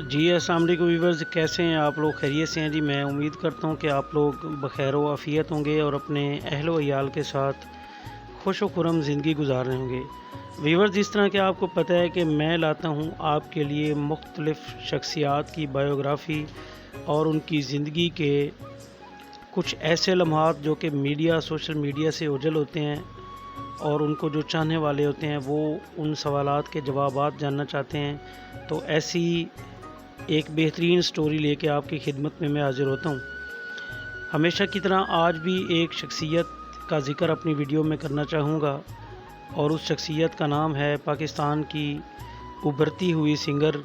جی السلام علیکم ویورز، کیسے ہیں آپ لوگ؟ خیریت سے ہیں؟ جی میں امید کرتا ہوں کہ آپ لوگ بخیر و عافیت ہوں گے اور اپنے اہل و عیال کے ساتھ خوش و خرم زندگی گزار رہے ہوں گے۔ ویورز، جس طرح کہ آپ کو پتہ ہے کہ میں لاتا ہوں آپ کے لیے مختلف شخصیات کی بایوگرافی اور ان کی زندگی کے کچھ ایسے لمحات جو کہ سوشل میڈیا سے اوجھل ہوتے ہیں، اور ان کو جو چاہنے والے ہوتے ہیں وہ ان سوالات کے جوابات جاننا چاہتے ہیں۔ تو ایسی ایک بہترین سٹوری لے کے آپ کی خدمت میں حاضر ہوتا ہوں۔ ہمیشہ کی طرح آج بھی ایک شخصیت کا ذکر اپنی ویڈیو میں کرنا چاہوں گا، اور اس شخصیت کا نام ہے پاکستان کی ابھرتی ہوئی سنگر،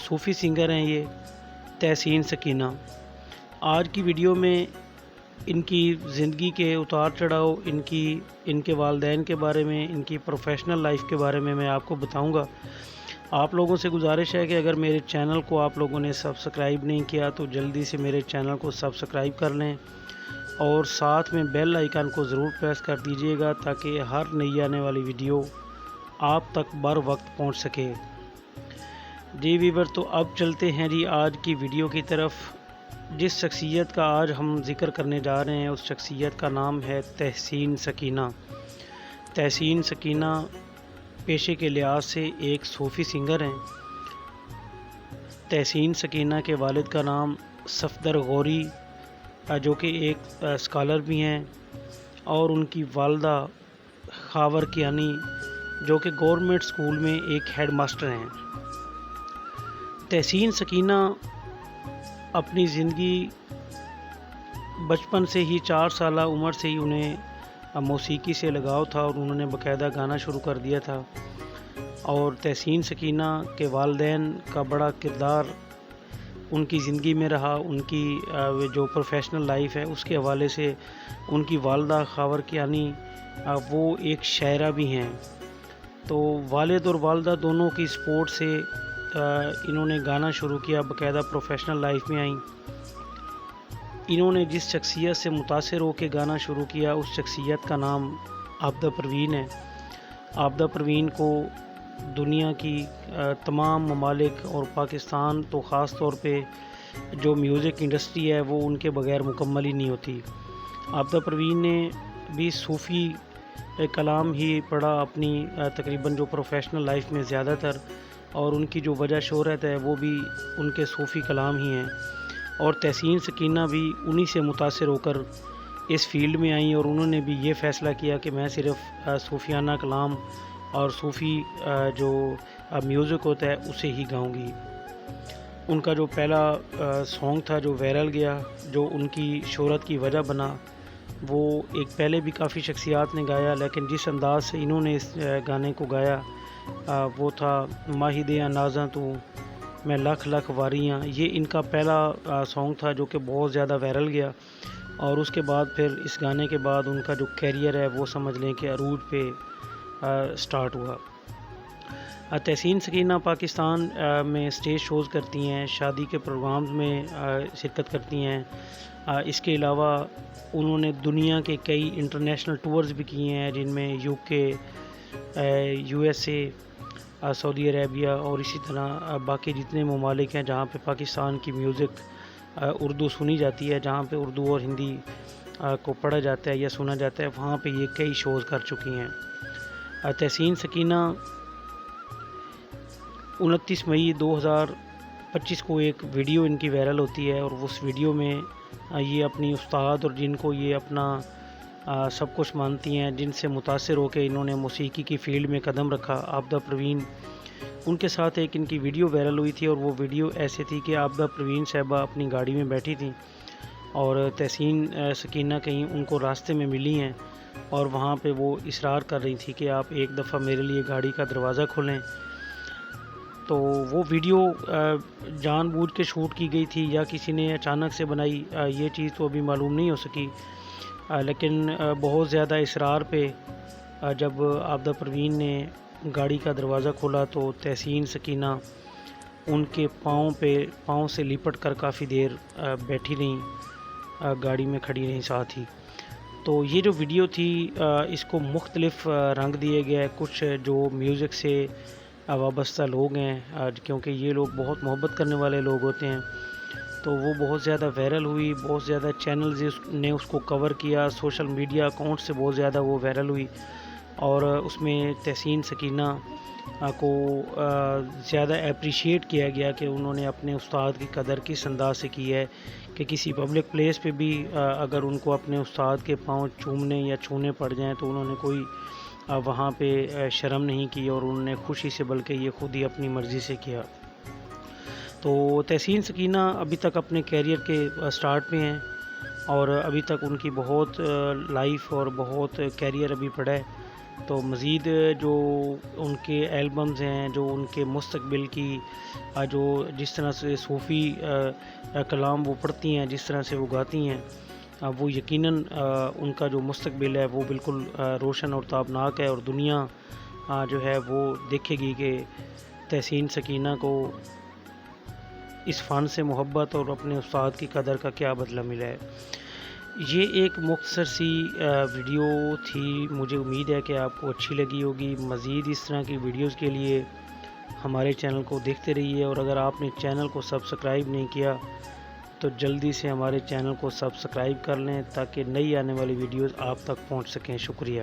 صوفی سنگر ہیں یہ تحسین سکینہ۔ آج کی ویڈیو میں ان کی زندگی کے اتار چڑھاؤ، ان کے والدین کے بارے میں، ان کی پروفیشنل لائف کے بارے میں آپ کو بتاؤں گا۔ آپ لوگوں سے گزارش ہے کہ اگر میرے چینل کو آپ لوگوں نے سبسکرائب نہیں کیا تو جلدی سے میرے چینل کو سبسکرائب کر لیں، اور ساتھ میں بیل آئیکن کو ضرور پریس کر دیجئے گا تاکہ ہر نئی آنے والی ویڈیو آپ تک بر وقت پہنچ سکے۔ جی ویور، تو اب چلتے ہیں جی آج کی ویڈیو کی طرف۔ جس شخصیت کا آج ہم ذکر کرنے جا رہے ہیں اس شخصیت کا نام ہے تحسین سکینہ۔ تحسین سکینہ پیشے کے لحاظ سے ایک صوفی سنگر ہیں۔ تحسین سکینہ کے والد کا نام صفدر غوری، جو کہ ایک اسکالر بھی ہیں، اور ان کی والدہ خاور کیانی، جو کہ گورنمنٹ اسکول میں ایک ہیڈ ماسٹر ہیں۔ تحسین سکینہ اپنی زندگی بچپن سے ہی 4 سالہ عمر سے ہی انہیں موسیقی سے لگاؤ تھا، اور انہوں نے باقاعدہ گانا شروع کر دیا تھا۔ اور تحسین سکینہ کے والدین کا بڑا کردار ان کی زندگی میں رہا۔ ان کی جو پروفیشنل لائف ہے اس کے حوالے سے ان کی والدہ خاور کیانی وہ ایک شاعرہ بھی ہیں۔ تو والد اور والدہ دونوں کی سپورٹ سے انہوں نے گانا شروع کیا، باقاعدہ پروفیشنل لائف میں آئیں۔ انہوں نے جس شخصیت سے متاثر ہو کے گانا شروع کیا اس شخصیت کا نام عابدہ پروین ہے۔ عابدہ پروین کو دنیا کی تمام ممالک اور پاکستان تو خاص طور پہ جو میوزک انڈسٹری ہے وہ ان کے بغیر مکمل ہی نہیں ہوتی۔ عابدہ پروین نے بھی صوفی کلام ہی پڑھا اپنی تقریباً جو پروفیشنل لائف میں زیادہ تر، اور ان کی جو وجہ شہرت ہے وہ بھی ان کے صوفی کلام ہی ہیں۔ اور تحسین سکینہ بھی انہی سے متاثر ہو کر اس فیلڈ میں آئیں، اور انہوں نے بھی یہ فیصلہ کیا کہ میں صرف صوفیانہ کلام اور صوفی جو میوزک ہوتا ہے اسے ہی گاؤں گی۔ ان کا جو پہلا سانگ تھا جو وائرل گیا، جو ان کی شہرت کی وجہ بنا، وہ ایک پہلے بھی کافی شخصیات نے گایا، لیکن جس انداز سے انہوں نے اس گانے کو گایا وہ تھا ماہی دیاں نازاں تو میں لکھ لکھ واریاں۔ یہ ان کا پہلا سانگ تھا جو کہ بہت زیادہ وائرل گیا، اور اس کے بعد پھر اس گانے کے بعد ان کا جو کیریئر ہے وہ سمجھ لیں کہ عروج پہ سٹارٹ ہوا۔ تحسین سکینہ پاکستان میں اسٹیج شوز کرتی ہیں، شادی کے پروگرامز میں شرکت کرتی ہیں۔ اس کے علاوہ انہوں نے دنیا کے کئی انٹرنیشنل ٹورز بھی کیے ہیں، جن میں UK، USA، سعودی عربیہ، اور اسی طرح باقی جتنے ممالک ہیں جہاں پہ پاکستان کی میوزک اردو سنی جاتی ہے، جہاں پہ اردو اور ہندی کو پڑھا جاتا ہے یا سنا جاتا ہے، وہاں پہ یہ کئی شوز کر چکی ہیں۔ تحسین سکینہ 29 مئی 2025 کو ایک ویڈیو ان کی وائرل ہوتی ہے، اور اس ویڈیو میں یہ اپنی استاد اور جن کو یہ اپنا سب کچھ مانتی ہیں، جن سے متاثر ہو کے انہوں نے موسیقی کی فیلڈ میں قدم رکھا، عابدہ پروین، ان کے ساتھ ایک ان کی ویڈیو وائرل ہوئی تھی۔ اور وہ ویڈیو ایسے تھی کہ عابدہ پروین صاحبہ اپنی گاڑی میں بیٹھی تھیں، اور تحسین سکینہ کہیں ان کو راستے میں ملی ہیں، اور وہاں پہ وہ اصرار کر رہی تھی کہ آپ ایک دفعہ میرے لیے گاڑی کا دروازہ کھولیں۔ تو وہ ویڈیو جان بوجھ کے شوٹ کی گئی تھی یا کسی نے اچانک سے بنائی، یہ چیز تو ابھی معلوم نہیں ہو سکی، لیکن بہت زیادہ اصرار پہ جب عابدہ پروین نے گاڑی کا دروازہ کھولا تو تحسین سکینہ ان کے پاؤں سے لپٹ کر کافی دیر بیٹھی رہیں، گاڑی میں کھڑی رہیں ساتھ ہی۔ تو یہ جو ویڈیو تھی اس کو مختلف رنگ دیے گئے، کچھ جو میوزک سے وابستہ لوگ ہیں، کیونکہ یہ لوگ بہت محبت کرنے والے لوگ ہوتے ہیں، تو وہ بہت زیادہ وائرل ہوئی، بہت زیادہ چینلز نے اس کو کور کیا، سوشل میڈیا اکاؤنٹ سے بہت زیادہ وہ وائرل ہوئی، اور اس میں تحسین سکینہ کو زیادہ اپریشیٹ کیا گیا کہ انہوں نے اپنے استاد کی قدر کس انداز سے کی ہے، کہ کسی پبلک پلیس پہ بھی اگر ان کو اپنے استاد کے پاؤں چومنے یا چھونے پڑ جائیں تو انہوں نے کوئی وہاں پہ شرم نہیں کی، اور انہوں نے خوشی سے بلکہ یہ خود ہی اپنی مرضی سے کیا۔ تو تحسین سکینہ ابھی تک اپنے کیریئر کے سٹارٹ پہ ہیں، اور ابھی تک ان کی بہت لائف اور بہت کیریئر ابھی پڑا ہے، تو مزید جو ان کے البمز ہیں، جو ان کے مستقبل کی جو جس طرح سے صوفی کلام وہ پڑھتی ہیں، جس طرح سے وہ گاتی ہیں، وہ یقیناً ان کا جو مستقبل ہے وہ بالکل روشن اور تابناک ہے، اور دنیا جو ہے وہ دیکھے گی کہ تحسین سکینہ کو اس فن سے محبت اور اپنے استاد کی قدر کا کیا بدلہ ملا ہے۔ یہ ایک مختصر سی ویڈیو تھی، مجھے امید ہے کہ آپ کو اچھی لگی ہوگی۔ مزید اس طرح کی ویڈیوز کے لیے ہمارے چینل کو دیکھتے رہیے، اور اگر آپ نے چینل کو سبسکرائب نہیں کیا تو جلدی سے ہمارے چینل کو سبسکرائب کر لیں تاکہ نئی آنے والی ویڈیوز آپ تک پہنچ سکیں۔ شکریہ۔